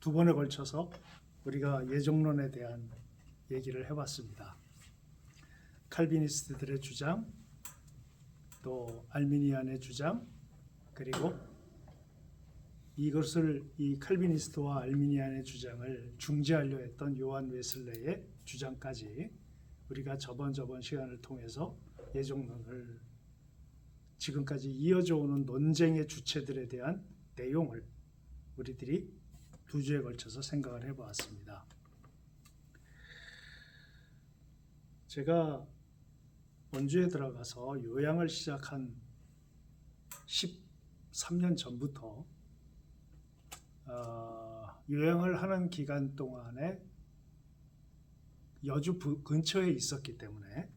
두 번에 걸쳐서 우리가 예정론에 대한 얘기를 해봤습니다. 칼비니스트들의 주장, 또 알미니안의 주장, 그리고 이것을 이 칼비니스트와 알미니안의 주장을 중재하려 했던 요한 웨슬레의 주장까지 우리가 저번 시간을 통해서 예정론을 지금까지 이어져 오는 논쟁의 주체들에 대한 내용을 우리들이 두 주에 걸쳐서 생각을 해보았습니다. 제가 원주에 들어가서 요양을 시작한 13년 전부터 요양을 하는 기간 동안에 여주 근처에 있었기 때문에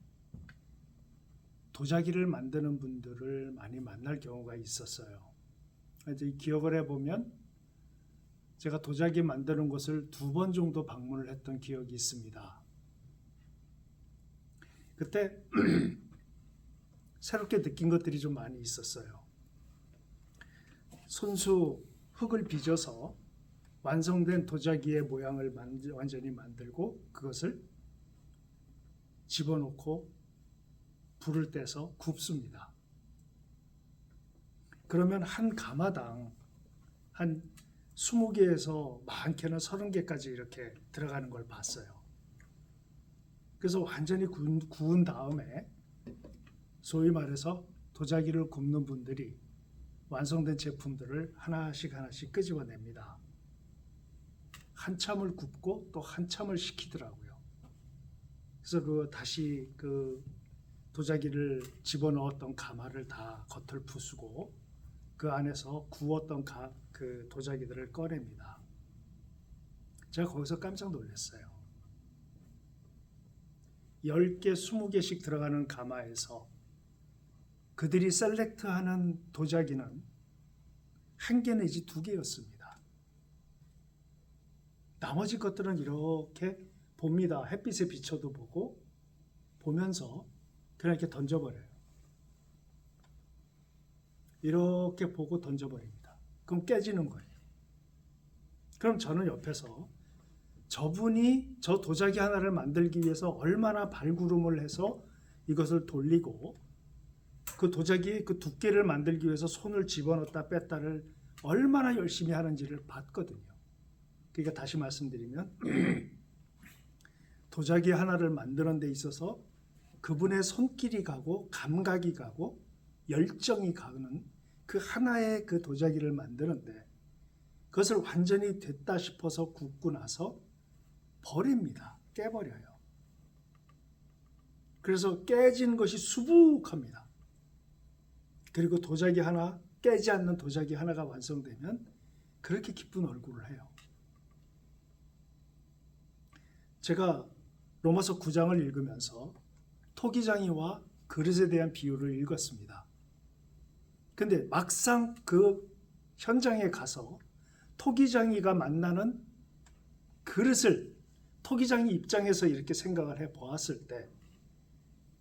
도자기를 만드는 분들을 많이 만날 경우가 있었어요. 이제 기억을 해보면 제가 도자기 만드는 곳을 2번 정도 방문을 했던 기억이 있습니다. 그때 새롭게 느낀 것들이 좀 많이 있었어요. 손수 흙을 빚어서 완성된 도자기의 모양을 완전히 만들고 그것을 집어넣고 불을 떼서 굽습니다. 그러면 한 가마당 한 20개에서 많게는 30개까지 이렇게 들어가는 걸 봤어요. 그래서 완전히 구운 다음에 소위 말해서 도자기를 굽는 분들이 완성된 제품들을 하나씩 끄집어냅니다. 한참을 굽고 또 한참을 식히더라고요. 그래서 다시 도자기를 집어넣었던 가마를 다 겉을 부수고 그 안에서 구웠던 그 도자기들을 꺼냅니다. 제가 거기서 깜짝 놀랐어요. 10개, 20개씩 들어가는 가마에서 그들이 셀렉트하는 도자기는 1개 내지 2개였습니다. 나머지 것들은 이렇게 봅니다. 햇빛에 비춰도 보고 보면서 그냥 이렇게 던져버려요. 이렇게 보고 던져버립니다. 그럼 깨지는 거예요. 그럼 저는 옆에서 저분이 저 도자기 하나를 만들기 위해서 얼마나 발구름을 해서 이것을 돌리고 그 도자기의 그 두께를 만들기 위해서 손을 집어넣었다 뺐다를 얼마나 열심히 하는지를 봤거든요. 그러니까 다시 말씀드리면 도자기 하나를 만드는 데 있어서 그분의 손길이 가고 감각이 가고 열정이 가는 그 하나의 그 도자기를 만드는데 그것을 완전히 됐다 싶어서 굽고 나서 버립니다. 깨버려요. 그래서 깨진 것이 수북합니다. 그리고 도자기 하나, 깨지 않는 도자기 하나가 완성되면 그렇게 기쁜 얼굴을 해요. 제가 로마서 9장을 읽으면서 토기장이와 그릇에 대한 비유를 읽었습니다. 근데 막상 그 현장에 가서 토기장이가 만나는 그릇을 토기장이 입장에서 이렇게 생각을 해 보았을 때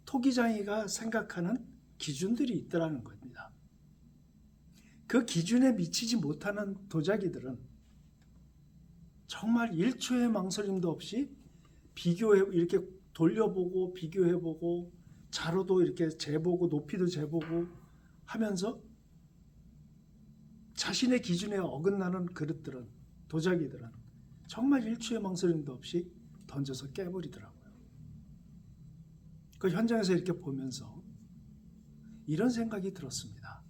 토기장이가 생각하는 기준들이 있더라는 겁니다. 그 기준에 미치지 못하는 도자기들은 정말 1초의 망설임도 없이 이렇게 돌려보고 비교해보고 자로도 이렇게 재보고 높이도 재보고 하면서 자신의 기준에 어긋나는 그릇들은 도자기들은 정말 1초의 망설임도 없이 던져서 깨버리더라고요. 그 현장에서 이렇게 보면서 이런 생각이 들었습니다.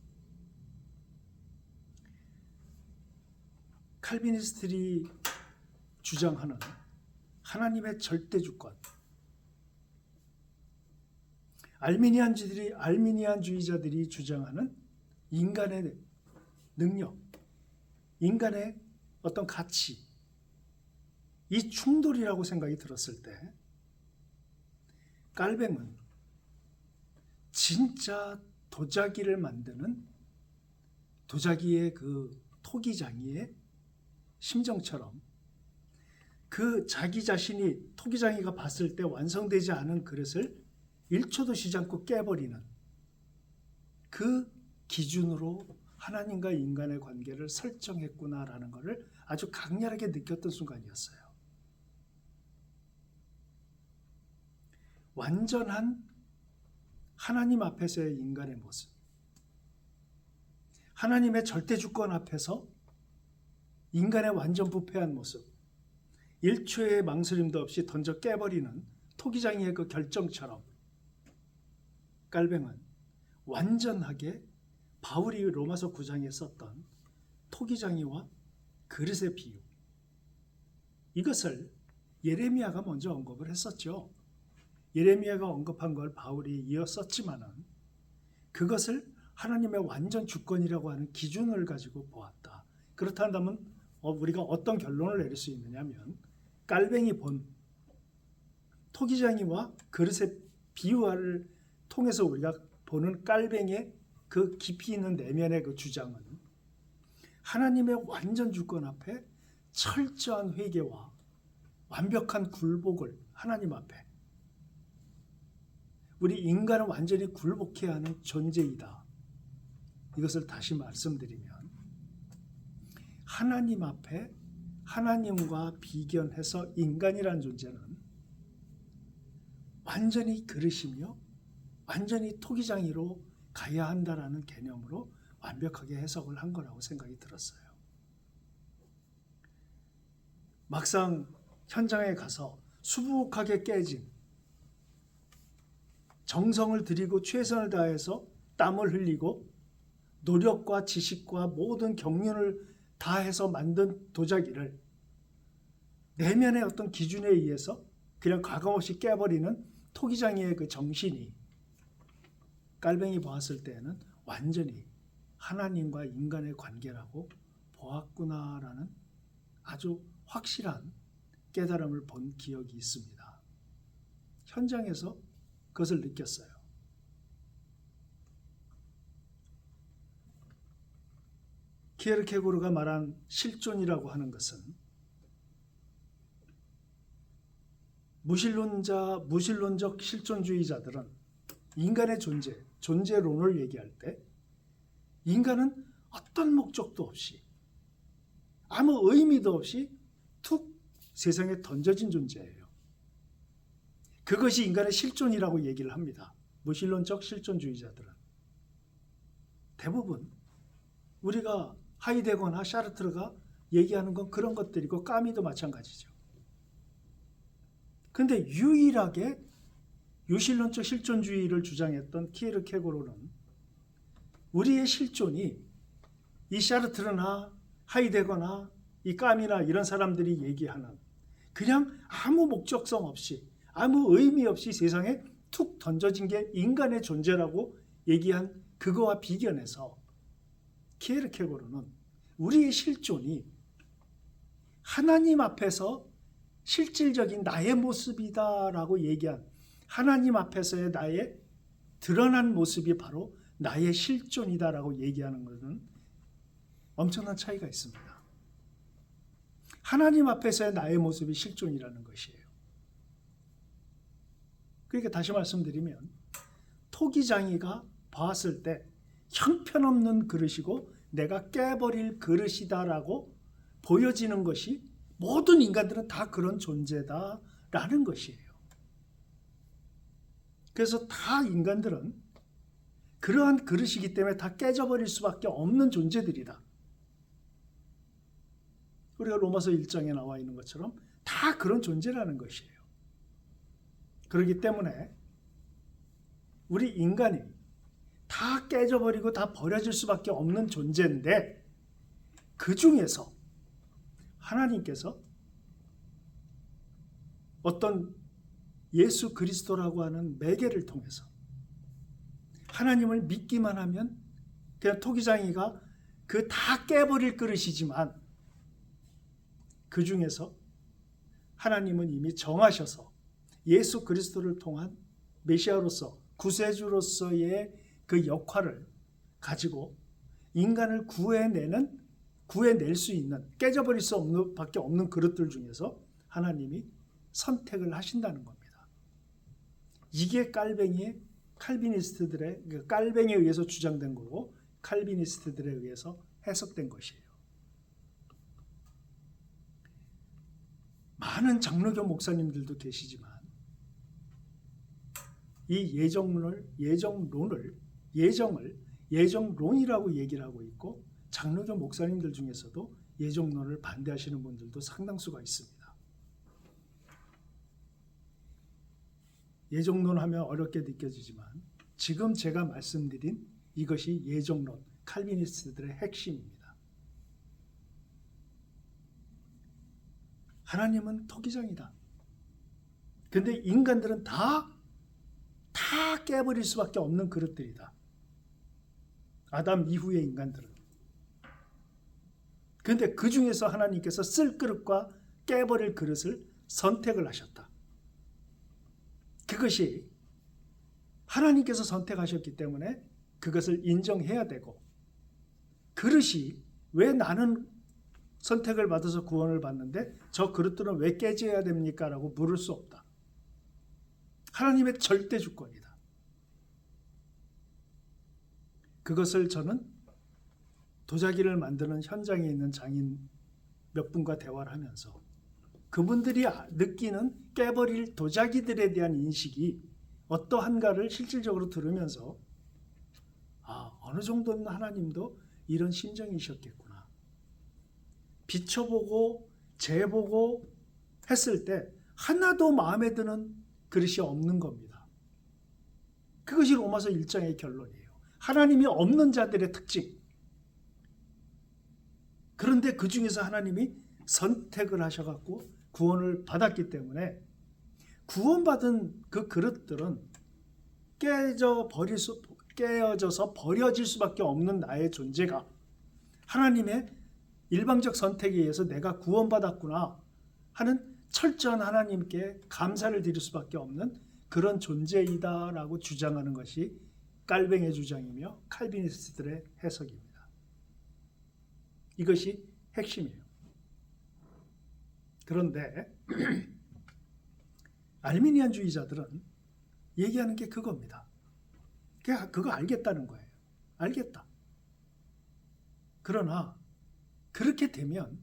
칼비니스트들이 주장하는 하나님의 절대주권, 알미니안주의자들이 주장하는 인간의 능력, 인간의 어떤 가치, 이 충돌이라고 생각이 들었을 때 깔뱅은 진짜 도자기를 만드는 도자기의 그 토기장이의 심정처럼 그 자기 자신이 토기장이가 봤을 때 완성되지 않은 그릇을 1초도 쉬지 않고 깨버리는 그 기준으로 하나님과 인간의 관계를 설정했구나라는 것을 아주 강렬하게 느꼈던 순간이었어요. 완전한 하나님 앞에서의 인간의 모습, 하나님의 절대 주권 앞에서 인간의 완전 부패한 모습, 1초의 망설임도 없이 던져 깨버리는 토기장이의 그 결정처럼 깔뱅은 완전하게 바울이 로마서 9장에 썼던 토기장이와 그릇의 비유, 이것을 예레미야가 먼저 언급을 했었죠. 예레미야가 언급한 걸 바울이 이어 썼지만은 그것을 하나님의 완전 주권이라고 하는 기준을 가지고 보았다. 그렇다면 우리가 어떤 결론을 내릴 수 있느냐면 깔뱅이 본 토기장이와 그릇의 비유를 통해서 우리가 보는 깔뱅이의 그 깊이 있는 내면의 그 주장은 하나님의 완전 주권 앞에 철저한 회개와 완벽한 굴복을 하나님 앞에 우리 인간은 완전히 굴복해야 하는 존재이다. 이것을 다시 말씀드리면 하나님 앞에 하나님과 비견해서 인간이란 존재는 완전히 그릇이며 완전히 토기장이로 가야 한다라는 개념으로 완벽하게 해석을 한 거라고 생각이 들었어요. 막상 현장에 가서 수북하게 깨진 정성을 들이고 최선을 다해서 땀을 흘리고 노력과 지식과 모든 경륜을 다해서 만든 도자기를 내면의 어떤 기준에 의해서 그냥 과감없이 깨버리는 토기장이의 그 정신이 깔뱅이 보았을 때에는 완전히 하나님과 인간의 관계라고 보았구나라는 아주 확실한 깨달음을 본 기억이 있습니다. 현장에서 그것을 느꼈어요. 키에르케고르가 말한 실존이라고 하는 것은 무신론적 실존주의자들은 인간의 존재론을 얘기할 때 인간은 어떤 목적도 없이 아무 의미도 없이 툭 세상에 던져진 존재예요. 그것이 인간의 실존이라고 얘기를 합니다. 무신론적 실존주의자들은. 대부분 우리가 하이데거나 샤르트르가 얘기하는 건 그런 것들이고 까미도 마찬가지죠. 근데 유일하게 유신론적 실존주의를 주장했던 키에르케고르는 우리의 실존이 이 샤르트르나 하이데거나 이 까미나 이런 사람들이 얘기하는 그냥 아무 목적성 없이 아무 의미 없이 세상에 툭 던져진 게 인간의 존재라고 얘기한 그거와 비견해서 키에르케고르는 우리의 실존이 하나님 앞에서 실질적인 나의 모습이다라고 얘기한 하나님 앞에서의 나의 드러난 모습이 바로 나의 실존이다라고 얘기하는 것은 엄청난 차이가 있습니다. 하나님 앞에서의 나의 모습이 실존이라는 것이에요. 그러니까 다시 말씀드리면 토기장이가 봤을 때 형편없는 그릇이고 내가 깨버릴 그릇이다라고 보여지는 것이 모든 인간들은 다 그런 존재다라는 것이에요. 그래서 다 인간들은 그러한 그릇이기 때문에 다 깨져버릴 수밖에 없는 존재들이다. 우리가 로마서 1장에 나와 있는 것처럼 다 그런 존재라는 것이에요. 그렇기 때문에 우리 인간이 다 깨져버리고 다 버려질 수밖에 없는 존재인데 그 중에서 하나님께서 어떤 예수 그리스도라고 하는 매개를 통해서 하나님을 믿기만 하면 그냥 토기장이가 그 다 깨버릴 그릇이지만 그 중에서 하나님은 이미 정하셔서 예수 그리스도를 통한 메시아로서 구세주로서의 그 역할을 가지고 인간을 구해낼 수 있는 깨져버릴 수 없는 밖에 없는 그릇들 중에서 하나님이 선택을 하신다는 겁니다. 이게 칼비니스트들의 깔뱅이에 의해서 주장된 거고 칼비니스트들에 의해서 해석된 것이에요. 많은 장로교 목사님들도 계시지만 이 예정론이라고 얘기를 하고 있고, 장로교 목사님들 중에서도 예정론을 반대하시는 분들도 상당수가 있습니다. 예정론 하면 어렵게 느껴지지만 지금 제가 말씀드린 이것이 예정론, 칼비니스트들의 핵심입니다. 하나님은 토기장이다. 근데 인간들은 다 깨버릴 수밖에 없는 그릇들이다. 아담 이후의 인간들은. 그런데 그 중에서 하나님께서 쓸 그릇과 깨버릴 그릇을 선택을 하셨다. 그것이 하나님께서 선택하셨기 때문에 그것을 인정해야 되고, 그릇이 왜 나는 선택을 받아서 구원을 받는데 저 그릇들은 왜 깨져야 됩니까? 라고 물을 수 없다. 하나님의 절대 주권이다. 그것을 저는 도자기를 만드는 현장에 있는 장인 몇 분과 대화를 하면서 그분들이 느끼는 깨버릴 도자기들에 대한 인식이 어떠한가를 실질적으로 들으면서 어느 정도는 하나님도 이런 심정이셨겠구나. 비춰보고 재보고 했을 때 하나도 마음에 드는 그릇이 없는 겁니다. 그것이 로마서 1장의 결론이에요. 하나님이 없는 자들의 특징. 그런데 그 중에서 하나님이 선택을 하셔갖고 구원을 받았기 때문에 구원받은 그 그릇들은 깨어져서 버려질 수밖에 없는 나의 존재가 하나님의 일방적 선택에 의해서 내가 구원받았구나 하는 철저한 하나님께 감사를 드릴 수밖에 없는 그런 존재이다라고 주장하는 것이 깔뱅의 주장이며 칼비니스트들의 해석입니다. 이것이 핵심이에요. 그런데 알미니안주의자들은 얘기하는 게 그겁니다. 그거 알겠다는 거예요. 알겠다. 그러나 그렇게 되면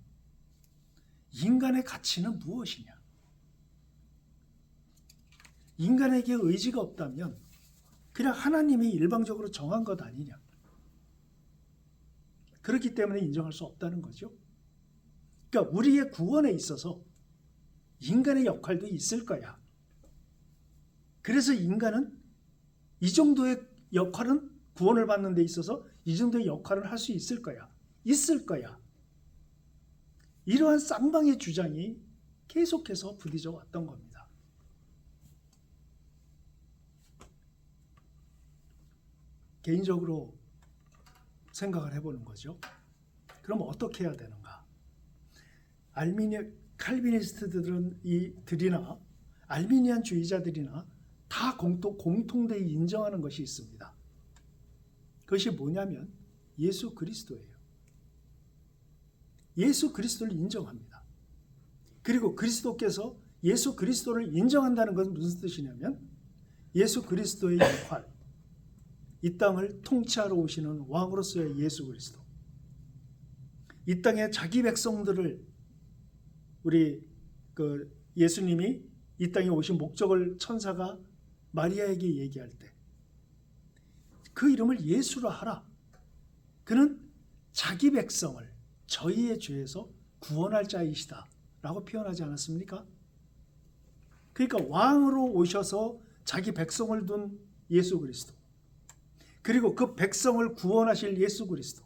인간의 가치는 무엇이냐? 인간에게 의지가 없다면 그냥 하나님이 일방적으로 정한 것 아니냐? 그렇기 때문에 인정할 수 없다는 거죠. 그러니까 우리의 구원에 있어서 인간의 역할도 있을 거야. 그래서 인간은 이 정도의 역할은 구원을 받는 데 있어서 이 정도의 역할을 할 수 있을 거야. 있을 거야. 이러한 쌍방의 주장이 계속해서 부딪혀 왔던 겁니다. 개인적으로 생각을 해보는 거죠. 그럼 어떻게 해야 되는가? 칼비니스트들이나 알미니안주의자들이나 다 공통되이 인정하는 것이 있습니다. 그것이 뭐냐면 예수 그리스도예요. 예수 그리스도를 인정합니다. 그리고 그리스도께서 예수 그리스도를 인정한다는 것은 무슨 뜻이냐면 예수 그리스도의 역할, 이 땅을 통치하러 오시는 왕으로서의 예수 그리스도, 이 땅에 자기 백성들을 우리 예수님이 이 땅에 오신 목적을 천사가 마리아에게 얘기할 때 그 이름을 예수로 하라. 그는 자기 백성을 저희의 죄에서 구원할 자이시다 라고 표현하지 않았습니까? 그러니까 왕으로 오셔서 자기 백성을 둔 예수 그리스도, 그리고 그 백성을 구원하실 예수 그리스도,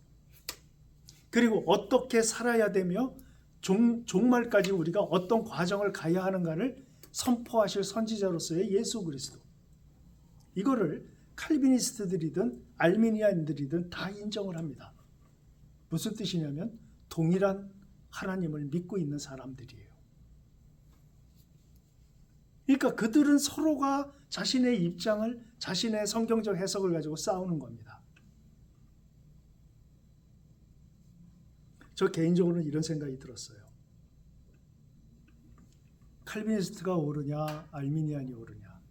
그리고 어떻게 살아야 되며 종말까지 우리가 어떤 과정을 가야 하는가를 선포하실 선지자로서의 예수 그리스도, 이거를 칼비니스트들이든 알미니안들이든 다 인정을 합니다. 무슨 뜻이냐면 동일한 하나님을 믿고 있는 사람들이에요. 그러니까 그들은 서로가 자신의 입장을, 자신의 성경적 해석을 가지고 싸우는 겁니다. 저 개인적으로는 이런 생각이 들었어요. 칼비니스트가 옳으냐 알미니안이 옳으냐,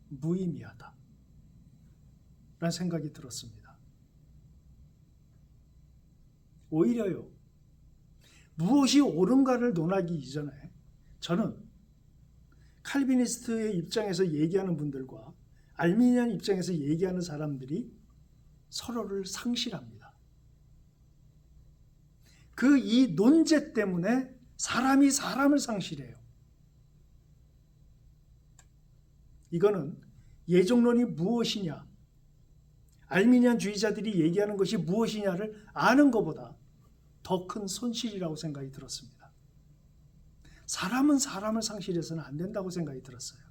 무의미하다. 라는 생각이 들었습니다. 오히려요, 무엇이 옳은가를 논하기 이전에 저는 칼비니스트의 입장에서 얘기하는 분들과 알미니안 입장에서 얘기하는 사람들이 서로를 상실합니다. 그 이 논제 때문에 사람이 사람을 상실해요. 이거는 예정론이 무엇이냐, 알미니안 주의자들이 얘기하는 것이 무엇이냐를 아는 것보다 더 큰 손실이라고 생각이 들었습니다. 사람은 사람을 상실해서는 안 된다고 생각이 들었어요.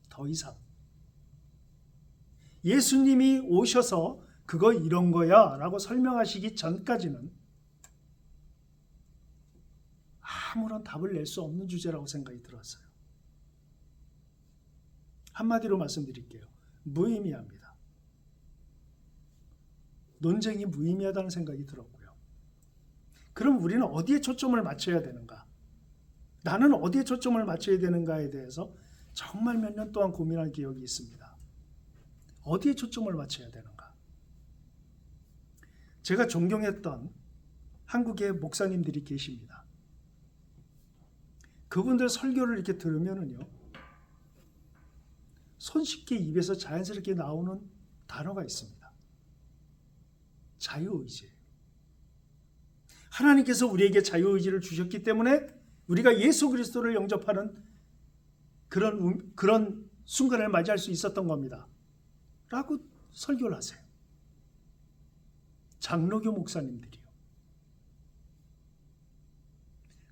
더 이상 예수님이 오셔서 그거 이런 거야 라고 설명하시기 전까지는 아무런 답을 낼 수 없는 주제라고 생각이 들었어요. 한마디로 말씀드릴게요. 무의미합니다. 논쟁이 무의미하다는 생각이 들었고요. 그럼 우리는 어디에 초점을 맞춰야 되는가? 나는 어디에 초점을 맞춰야 되는가에 대해서 정말 몇 년 동안 고민한 기억이 있습니다. 어디에 초점을 맞춰야 되는가? 제가 존경했던 한국의 목사님들이 계십니다. 그분들 설교를 이렇게 들으면은요, 손쉽게 입에서 자연스럽게 나오는 단어가 있습니다. 자유의지예요. 하나님께서 우리에게 자유의지를 주셨기 때문에 우리가 예수 그리스도를 영접하는 그런 순간을 맞이할 수 있었던 겁니다. 라고 설교를 하세요. 장로교 목사님들이요.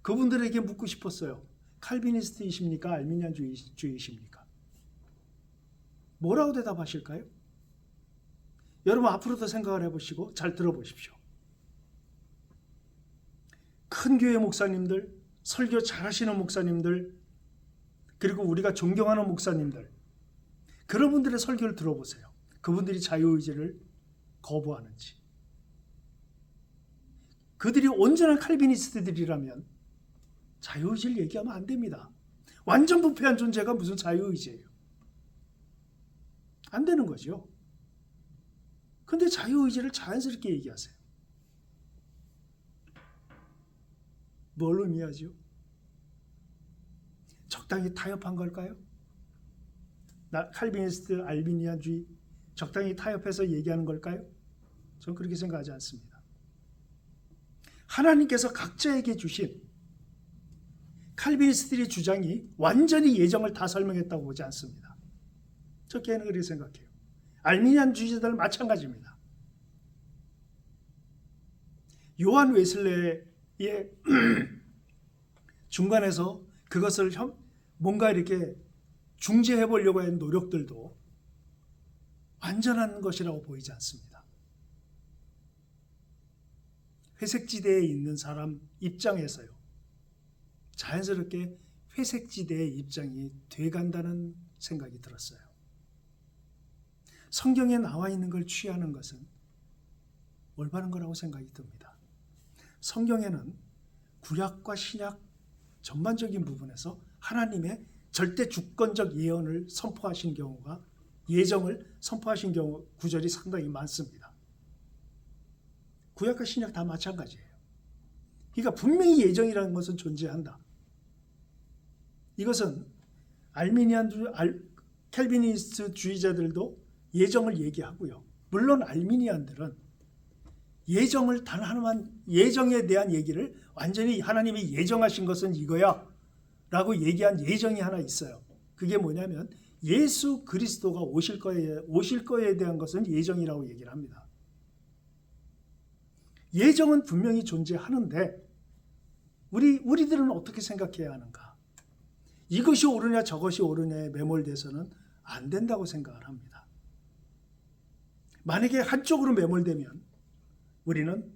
그분들에게 묻고 싶었어요. 칼비니스트이십니까? 알미니안 주의이십니까? 뭐라고 대답하실까요? 여러분 앞으로도 생각을 해보시고 잘 들어보십시오. 큰 교회 목사님들, 설교 잘하시는 목사님들, 그리고 우리가 존경하는 목사님들, 그런 분들의 설교를 들어보세요. 그분들이 자유의지를 거부하는지. 그들이 온전한 칼비니스트들이라면 자유의지를 얘기하면 안 됩니다. 완전 부패한 존재가 무슨 자유의지예요? 안 되는 거죠. 근데 자유의지를 자연스럽게 얘기하세요. 뭘 의미하죠? 적당히 타협한 걸까요? 칼비니스트, 알비니안주의 적당히 타협해서 얘기하는 걸까요? 저는 그렇게 생각하지 않습니다. 하나님께서 각자에게 주신 칼비니스트의 주장이 완전히 예정을 다 설명했다고 보지 않습니다. 저 개인은 그렇게 생각해요. 알미니안주의자들 마찬가지입니다. 요한 웨슬레의 중간에서 그것을 뭔가 이렇게 중재해 보려고 하는 노력들도 완전한 것이라고 보이지 않습니다. 회색지대에 있는 사람 입장에서요, 자연스럽게 회색지대의 입장이 돼간다는 생각이 들었어요. 성경에 나와 있는 걸 취하는 것은 올바른 거라고 생각이 듭니다. 성경에는 구약과 신약 전반적인 부분에서 하나님의 절대 주권적 예언을 선포하신 경우가, 예정을 선포하신 경우 구절이 상당히 많습니다. 구약과 신약 다 마찬가지예요. 그러니까 분명히 예정이라는 것은 존재한다. 이것은 캘비니스트 주의자들도 예정을 얘기하고요. 물론 알미니안들은 예정을 단 하나만, 예정에 대한 얘기를 완전히 하나님이 예정하신 것은 이거야 라고 얘기한 예정이 하나 있어요. 그게 뭐냐면 예수 그리스도가 오실 거에 대한 것은 예정이라고 얘기를 합니다. 예정은 분명히 존재하는데 우리들은 어떻게 생각해야 하는가? 이것이 옳으냐 저것이 옳으냐에 매몰돼서는 안 된다고 생각을 합니다. 만약에 한쪽으로 매몰되면 우리는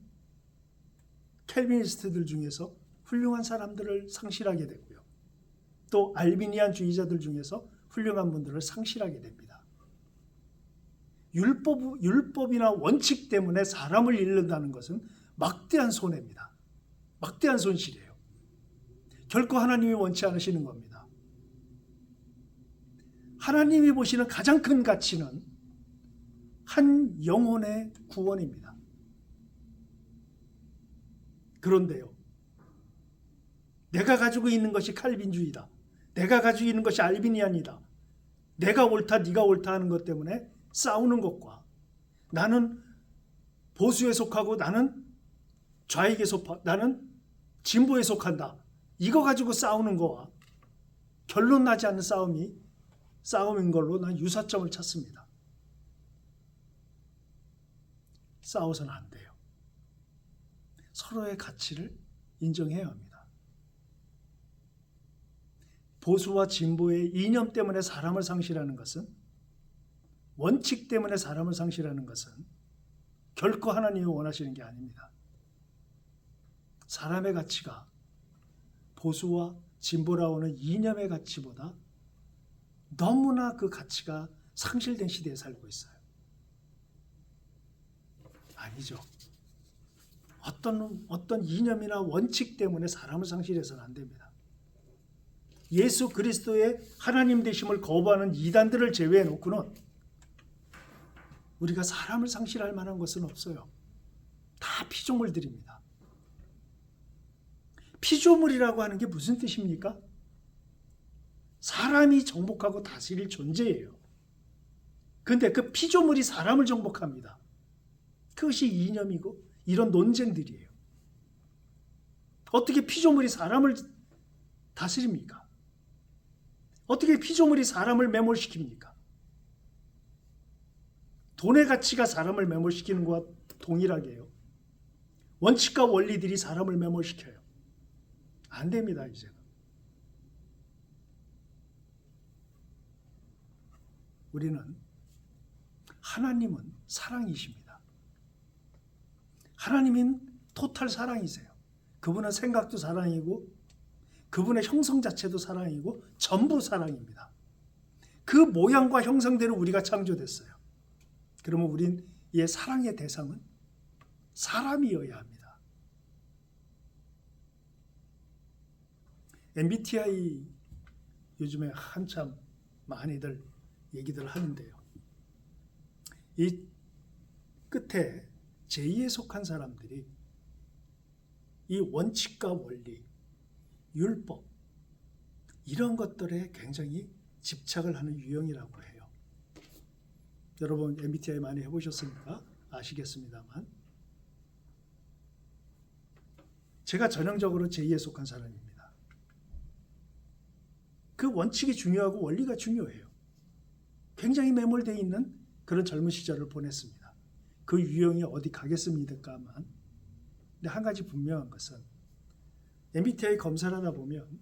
캘비니스트들 중에서 훌륭한 사람들을 상실하게 되고요. 또 알비니안 주의자들 중에서 훌륭한 분들을 상실하게 됩니다. 율법이나 원칙 때문에 사람을 잃는다는 것은 막대한 손해입니다. 막대한 손실이에요. 결코 하나님이 원치 않으시는 겁니다. 하나님이 보시는 가장 큰 가치는 한 영혼의 구원입니다. 그런데요, 내가 가지고 있는 것이 칼빈주의다, 내가 가지고 있는 것이 알비니안이다, 내가 옳다 네가 옳다 하는 것 때문에 싸우는 것과 나는 보수에 속하고 나는 좌익에 속하, 나는 진보에 속한다, 이거 가지고 싸우는 거와 결론 나지 않는 싸움인 걸로 난 유사점을 찾습니다. 싸워서는 안 돼요. 서로의 가치를 인정해야 합니다. 보수와 진보의 이념 때문에 사람을 상실하는 것은, 원칙 때문에 사람을 상실하는 것은 결코 하나님이 원하시는 게 아닙니다. 사람의 가치가 보수와 진보라고 하는 이념의 가치보다 너무나 그 가치가 상실된 시대에 살고 있어요. 아니죠. 어떤 이념이나 원칙 때문에 사람을 상실해서는 안 됩니다. 예수 그리스도의 하나님 되심을 거부하는 이단들을 제외해 놓고는 우리가 사람을 상실할 만한 것은 없어요. 다 피조물들입니다. 피조물이라고 하는 게 무슨 뜻입니까? 사람이 정복하고 다스릴 존재예요. 그런데 그 피조물이 사람을 정복합니다. 그것이 이념이고 이런 논쟁들이에요. 어떻게 피조물이 사람을 다스립니까? 어떻게 피조물이 사람을 매몰시킵니까? 돈의 가치가 사람을 매몰시키는 것과 동일하게 해요. 원칙과 원리들이 사람을 매몰시켜요. 안 됩니다, 이제는. 우리는, 하나님은 사랑이십니다. 하나님은 토탈 사랑이세요. 그분은 생각도 사랑이고 그분의 형성 자체도 사랑이고 전부 사랑입니다. 그 모양과 형상대로 우리가 창조됐어요. 그러면 우린 이 사랑의 대상은 사람이어야 합니다. MBTI 요즘에 한참 많이들 얘기들 하는데요. 이 끝에 제2에 속한 사람들이 이 원칙과 원리, 율법, 이런 것들에 굉장히 집착을 하는 유형이라고 해요. 여러분 MBTI 많이 해보셨으니까 아시겠습니다만, 제가 전형적으로 제2에 속한 사람입니다. 그 원칙이 중요하고 원리가 중요해요. 굉장히 매몰되어 있는 그런 젊은 시절을 보냈습니다. 그 유형이 어디 가겠습니까만, 근데 한 가지 분명한 것은 MBTI 검사를 하다 보면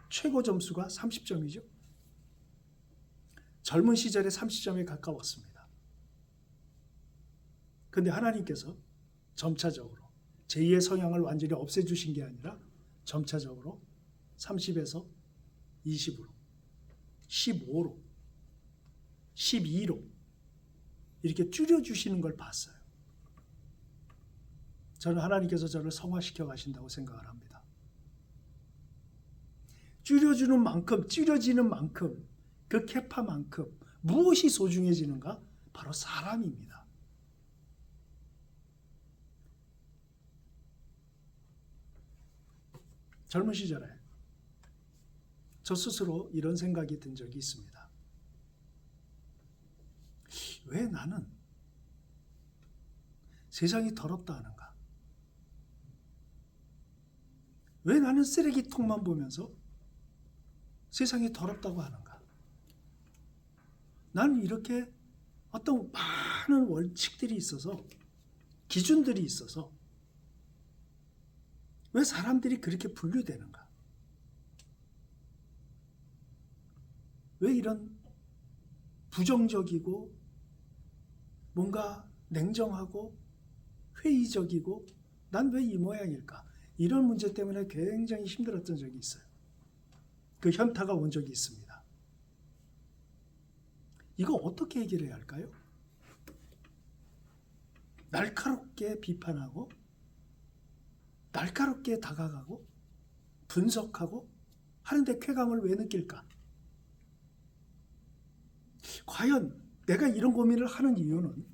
최고 점수가 30점이죠. 젊은 시절에 30점에 가까웠습니다. 그런데 하나님께서 점차적으로 제2의 성향을 완전히 없애주신 게 아니라 점차적으로 30에서 20으로, 15로, 12로 이렇게 줄여주시는 걸 봤어요. 저는 하나님께서 저를 성화시켜 가신다고 생각을 합니다. 줄여주는 만큼, 줄여지는 만큼, 그 캐파만큼 무엇이 소중해지는가? 바로 사람입니다. 젊은 시절에 저 스스로 이런 생각이 든 적이 있습니다. 왜 나는 세상이 더럽다 하는가? 왜 나는 쓰레기통만 보면서 세상이 더럽다고 하는가? 나는 이렇게 어떤 많은 원칙들이 있어서, 기준들이 있어서 왜 사람들이 그렇게 분류되는가? 왜 이런 부정적이고 뭔가 냉정하고 회의적이고 난 왜 이 모양일까? 이런 문제 때문에 굉장히 힘들었던 적이 있어요. 그 현타가 온 적이 있습니다. 이거 어떻게 해결해야 할까요? 날카롭게 비판하고 날카롭게 다가가고 분석하고 하는데 쾌감을 왜 느낄까? 과연 내가 이런 고민을 하는 이유는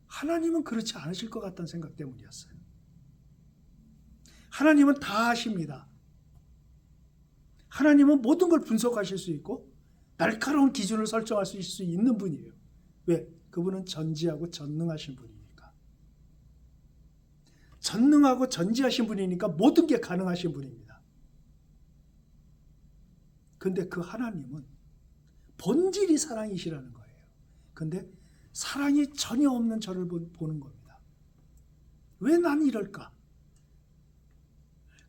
하나님은 그렇지 않으실 것 같다는 생각 때문이었어요. 하나님은 다 아십니다. 하나님은 모든 걸 분석하실 수 있고 날카로운 기준을 설정할 수 있는 분이에요. 왜? 그분은 전지하고 전능하신 분이니까. 전능하고 전지하신 분이니까 모든 게 가능하신 분입니다. 근데 그 하나님은 본질이 사랑이시라는 거예요. 근데 사랑이 전혀 없는 저를 보는 겁니다. 왜 난 이럴까?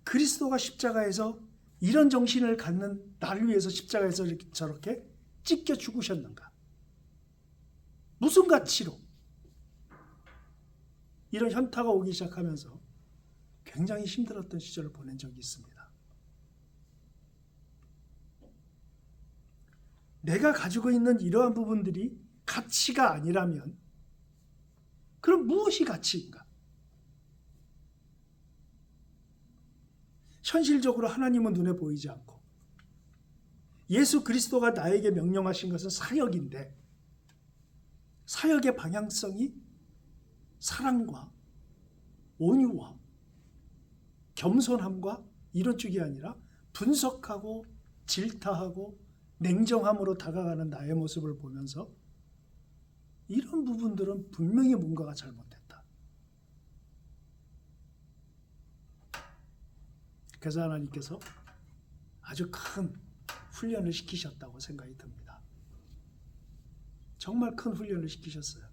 그리스도가 십자가에서 이런 정신을 갖는 나를 위해서 십자가에서 저렇게 찢겨 죽으셨는가? 무슨 가치로? 이런 현타가 오기 시작하면서 굉장히 힘들었던 시절을 보낸 적이 있습니다. 내가 가지고 있는 이러한 부분들이 가치가 아니라면 그럼 무엇이 가치인가? 현실적으로 하나님은 눈에 보이지 않고 예수 그리스도가 나에게 명령하신 것은 사역인데 사역의 방향성이 사랑과 온유와 겸손함과 이런 쪽이 아니라 분석하고 질타하고 냉정함으로 다가가는 나의 모습을 보면서 이런 부분들은 분명히 뭔가가 잘못됐다. 그래서 하나님께서 아주 큰 훈련을 시키셨다고 생각이 듭니다. 정말 큰 훈련을 시키셨어요.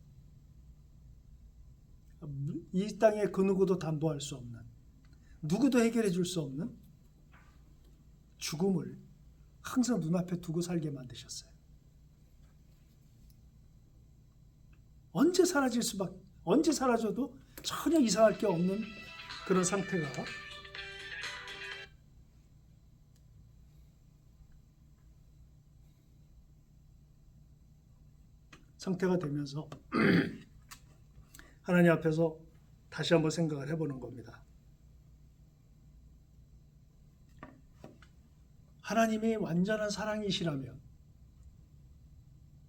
이 땅에 그 누구도 담보할 수 없는, 누구도 해결해 줄 수 없는 죽음을 항상 눈앞에 두고 살게 만드셨어요. 언제 사라져도 전혀 이상할 게 없는 그런 상태가 되면서 하나님 앞에서 다시 한번 생각을 해보는 겁니다. 하나님이 완전한 사랑이시라면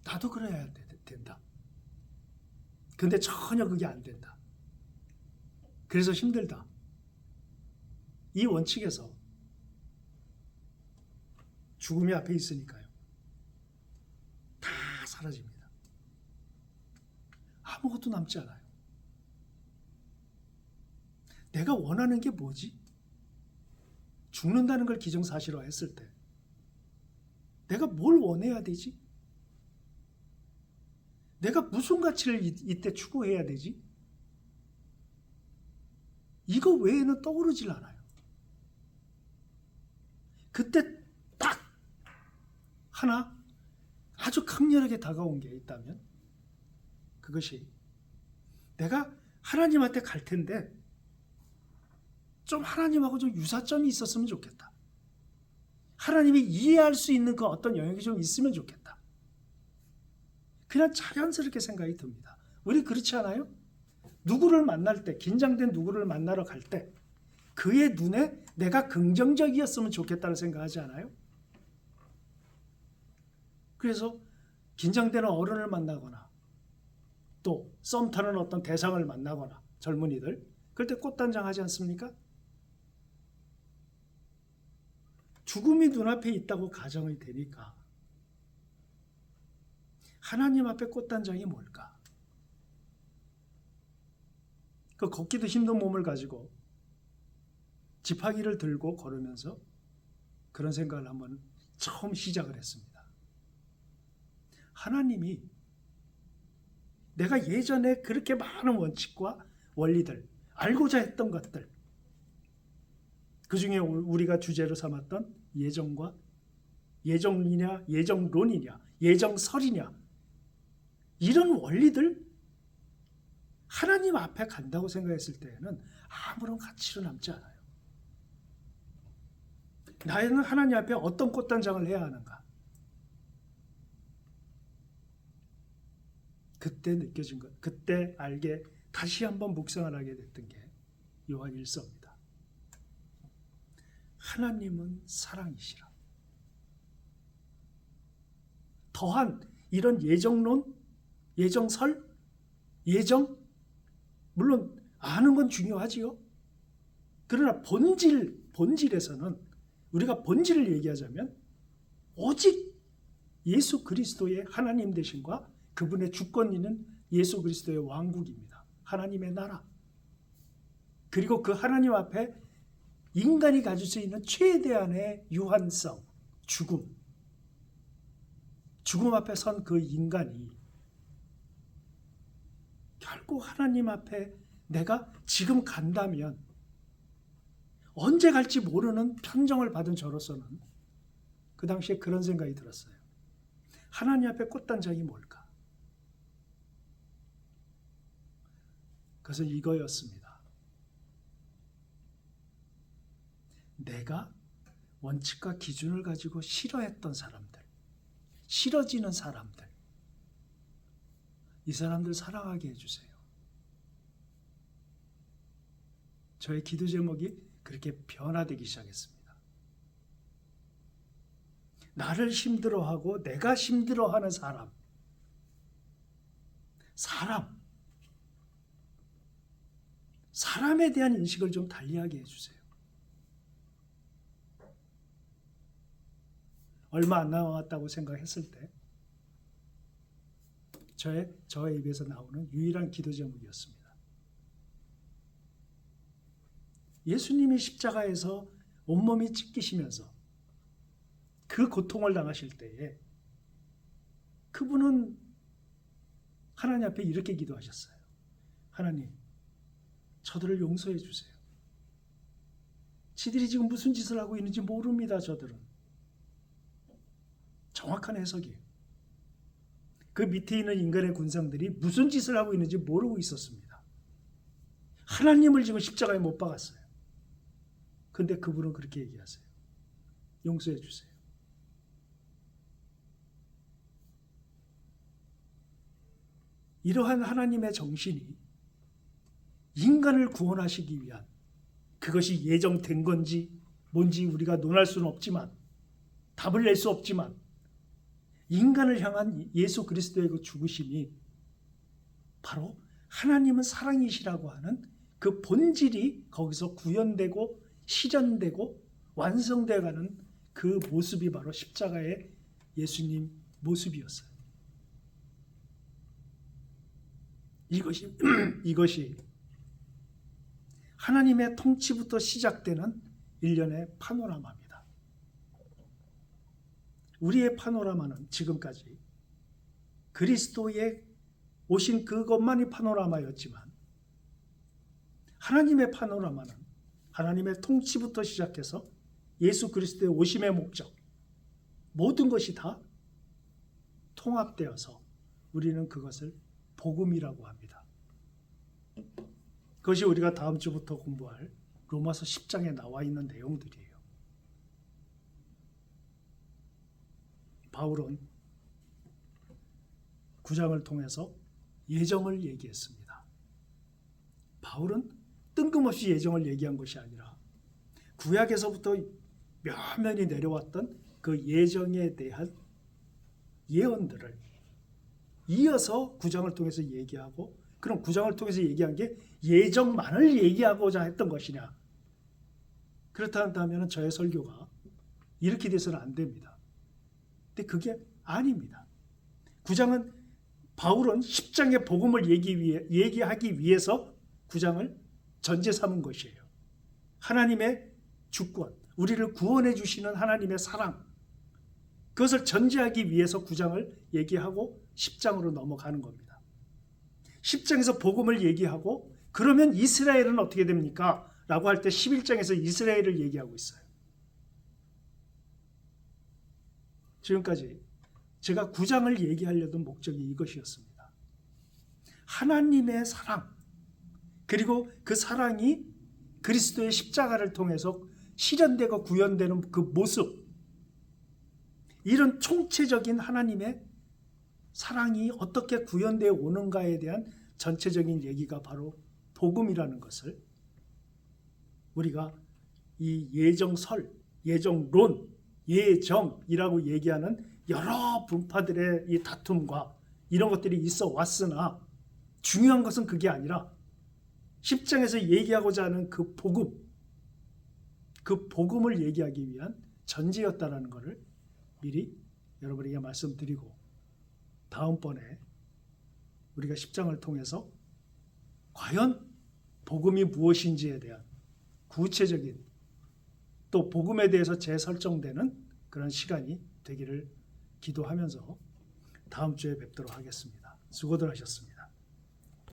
나도 그래야 된다. 근데 전혀 그게 안 된다. 그래서 힘들다. 이 원칙에서 죽음이 앞에 있으니까요. 다 사라집니다. 아무것도 남지 않아요. 내가 원하는 게 뭐지? 죽는다는 걸 기정사실화했을 때 내가 뭘 원해야 되지? 내가 무슨 가치를 이때 추구해야 되지? 이거 외에는 떠오르질 않아요. 그때 딱 하나 아주 강렬하게 다가온 게 있다면 그것이 내가 하나님한테 갈 텐데 좀 하나님하고 좀 유사점이 있었으면 좋겠다. 하나님이 이해할 수 있는 그 어떤 영역이 좀 있으면 좋겠다. 그냥 자연스럽게 생각이 듭니다. 우리 그렇지 않아요? 누구를 만날 때, 긴장된 누구를 만나러 갈 때 그의 눈에 내가 긍정적이었으면 좋겠다는 생각하지 않아요? 그래서 긴장되는 어른을 만나거나 또 썸 타는 어떤 대상을 만나거나 젊은이들 그럴 때 꽃단장 하지 않습니까? 죽음이 눈앞에 있다고 가정이 되니까 하나님 앞에 꽃단장이 뭘까? 그 걷기도 힘든 몸을 가지고 지팡이를 들고 걸으면서 그런 생각을 한번 처음 시작을 했습니다. 하나님이 내가 예전에 그렇게 많은 원칙과 원리들, 알고자 했던 것들, 그 중에 우리가 주제로 삼았던 예정과 예정이냐, 예정론이냐, 예정설이냐 이런 원리들 하나님 앞에 간다고 생각했을 때에는 아무런 가치로 남지 않아요. 나는 하나님 앞에 어떤 꽃단장을 해야 하는가? 그때 느껴진 것, 그때 알게 다시 한번 묵상을 하게 됐던 게 요한 1서입니다. 하나님은 사랑이시라. 더한 이런 예정론, 예정설, 예정, 물론 아는 건 중요하지요. 그러나 본질에서는 우리가 본질을 얘기하자면 오직 예수 그리스도의 하나님 되심과 그분의 주권 있는 예수 그리스도의 왕국입니다. 하나님의 나라. 그리고 그 하나님 앞에 인간이 가질 수 있는 최대한의 유한성, 죽음 앞에 선 그 인간이 결국 하나님 앞에 내가 지금 간다면 언제 갈지 모르는 편정을 받은 저로서는 그 당시에 그런 생각이 들었어요. 하나님 앞에 꽃단장이 뭘까? 그래서 이거였습니다. 내가 원칙과 기준을 가지고 싫어했던 사람들, 싫어지는 사람들, 이 사람들 사랑하게 해주세요. 저의 기도 제목이 그렇게 변화되기 시작했습니다. 나를 힘들어하고 내가 힘들어하는 사람에 대한 인식을 좀 달리하게 해주세요. 얼마 안 남았다고 생각했을 때 저의 입에서 나오는 유일한 기도 제목이었습니다. 예수님이 십자가에서 온몸이 찢기시면서 그 고통을 당하실 때에 그분은 하나님 앞에 이렇게 기도하셨어요. 하나님, 저들을 용서해 주세요. 지들이 지금 무슨 짓을 하고 있는지 모릅니다. 저들은. 정확한 해석이에요. 그 밑에 있는 인간의 군상들이 무슨 짓을 하고 있는지 모르고 있었습니다. 하나님을 지금 십자가에 못 박았어요. 근데 그분은 그렇게 얘기하세요. 용서해 주세요. 이러한 하나님의 정신이 인간을 구원하시기 위한, 그것이 예정된 건지 뭔지 우리가 논할 수는 없지만, 답을 낼 수 없지만, 인간을 향한 예수 그리스도의 그 죽으심이 바로 하나님은 사랑이시라고 하는 그 본질이 거기서 구현되고 실현되고 완성되어가는 그 모습이 바로 십자가의 예수님 모습이었어요. 이것이 하나님의 통치부터 시작되는 일련의 파노라마입니다. 우리의 파노라마는 지금까지 그리스도의 오신 그것만이 파노라마였지만, 하나님의 파노라마는 하나님의 통치부터 시작해서 예수 그리스도의 오심의 목적, 모든 것이 다 통합되어서 우리는 그것을 복음이라고 합니다. 그것이 우리가 다음 주부터 공부할 로마서 10장에 나와 있는 내용들이에요. 바울은 9장을 통해서 예정을 얘기했습니다. 바울은 뜬금없이 예정을 얘기한 것이 아니라 구약에서부터 면면이 내려왔던 그 예정에 대한 예언들을 이어서 9장을 통해서 얘기하고, 그럼 9장을 통해서 얘기한 게 예정만을 얘기하고자 했던 것이냐? 그렇다면 저의 설교가 이렇게 돼서는 안 됩니다. 근데 그게 아닙니다. 9장은 바울은 10장의 복음을 얘기하기 위해서 9장을 전제 삼은 것이에요. 하나님의 주권, 우리를 구원해 주시는 하나님의 사랑, 그것을 전제하기 위해서 9장을 얘기하고 10장으로 넘어가는 겁니다. 10장에서 복음을 얘기하고 그러면 이스라엘은 어떻게 됩니까? 라고 할 때 11장에서 이스라엘을 얘기하고 있어요. 지금까지 제가 9장을 얘기하려던 목적이 이것이었습니다. 하나님의 사랑, 그리고 그 사랑이 그리스도의 십자가를 통해서 실현되고 구현되는 그 모습, 이런 총체적인 하나님의 사랑이 어떻게 구현되어 오는가에 대한 전체적인 얘기가 바로 복음이라는 것을 우리가 이 예정설, 예정론, 예정이라고 얘기하는 여러 분파들의 이 다툼과 이런 것들이 있어 왔으나 중요한 것은 그게 아니라 10장에서 얘기하고자 하는 그 복음을 얘기하기 위한 전제였다라는 것을 미리 여러분에게 말씀드리고, 다음번에 우리가 10장을 통해서 과연 복음이 무엇인지에 대한 구체적인, 또 복음에 대해서 재설정되는 그런 시간이 되기를 기도하면서 다음 주에 뵙도록 하겠습니다. 수고들 하셨습니다.